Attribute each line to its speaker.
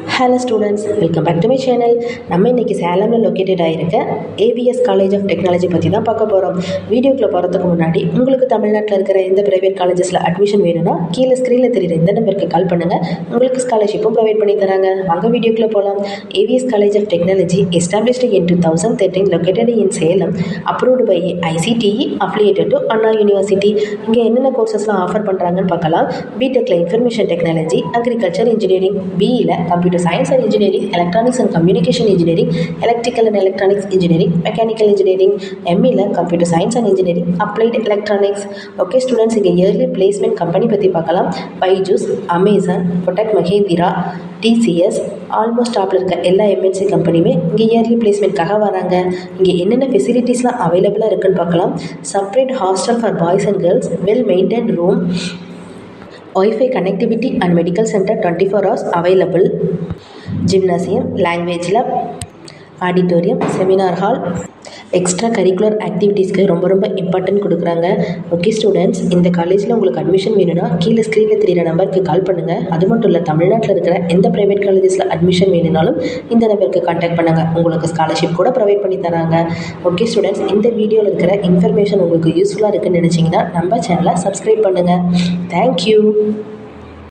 Speaker 1: Hello students, welcome back to my channel. நம்ம இன்றைக்கி சேலமில் லொக்கேட்டட் ஆகிருக்க ஏவிஎஸ் காலேஜ் ஆஃப் டெக்னாலஜி பற்றி தான் பார்க்க போகிறோம். வீடியோக்குள்ளே போகிறதுக்கு முன்னாடி உங்களுக்கு தமிழ்நாட்டில் இருக்கிற எந்த ப்ரைவேட் காலேஜஸில் அட்மிஷன் வேணும்னா கீழே ஸ்க்ரீனில் தெரியுற இந்த நம்பருக்கு கால் பண்ணுங்கள். உங்களுக்கு ஸ்காலர்ஷிப்பும் ப்ரொவைட் பண்ணி தராங்க. வாங்க வீடியோக்குள்ளே போகலாம். AVS college of technology established in 2013 located in Salem, approved by ICTE, affiliated to Anna University. இங்கே என்னென்ன கோர்சஸ்லாம் ஆஃபர் பண்ணுறாங்கன்னு பார்க்கலாம். பிடெக்கில் இன்ஃபர்மேஷன் டெக்னாலஜி, அக்ரிகல்ச்சர் இன்ஜினியரிங், பிஇயில் computer science and engineering, electronics and communication engineering, electrical and electronics engineering, mechanical engineering, எம்இயில் computer science and engineering, applied electronics. Okay students, இங்கே early placement company பற்றி பார்க்கலாம். Byju's, Amazon, Kotak Mahindra, TCS, almost டாப்பில் இருக்க எல்லா MNC கம்பெனியுமே இங்கே yearly பிளேஸ்மெண்ட்காக வராங்க. இங்கே என்னென்ன ஃபெசிலிட்டிஸ்லாம் அவைலபிளாக இருக்குன்னு பார்க்கலாம். Separate hostel for boys and girls, well maintained room, Wi-Fi connectivity and medical center 24 hours available, gymnasium, language lab, auditorium, seminar hall, extra curricular ஆக்டிவிட்டீஸ்க்கு ரொம்ப இம்பார்ட்டன்ட் கொடுக்குறாங்க. ஓகே ஸ்டூடெண்ட்ஸ், இந்த காலேஜில் உங்களுக்கு அட்மிஷன் வேணும்னா கீழே ஸ்க்ரீனில் தெரியிற நம்பருக்கு கால் பண்ணுங்கள். அது மட்டும் இல்லை, தமிழ்நாட்டில் இருக்கிற எந்த ப்ரைவேட் காலேஜஸில் அட்மிஷன் வேணும்னாலும் இந்த நம்பருக்கு கான்டாக்ட் பண்ணுங்கள். உங்களுக்கு ஸ்காலர்ஷிப் கூட ப்ரொவைட் பண்ணி தராங்க. ஓகே ஸ்டூடெண்ட்ஸ், இந்த வீடியோவில் இருக்கிற இன்ஃபர்மேஷன் உங்களுக்கு யூஸ்ஃபுல்லாக இருக்குன்னு நினச்சிங்கன்னா நம்ம சேனலை சப்ஸ்கிரைப் பண்ணுங்கள். தேங்க்யூ.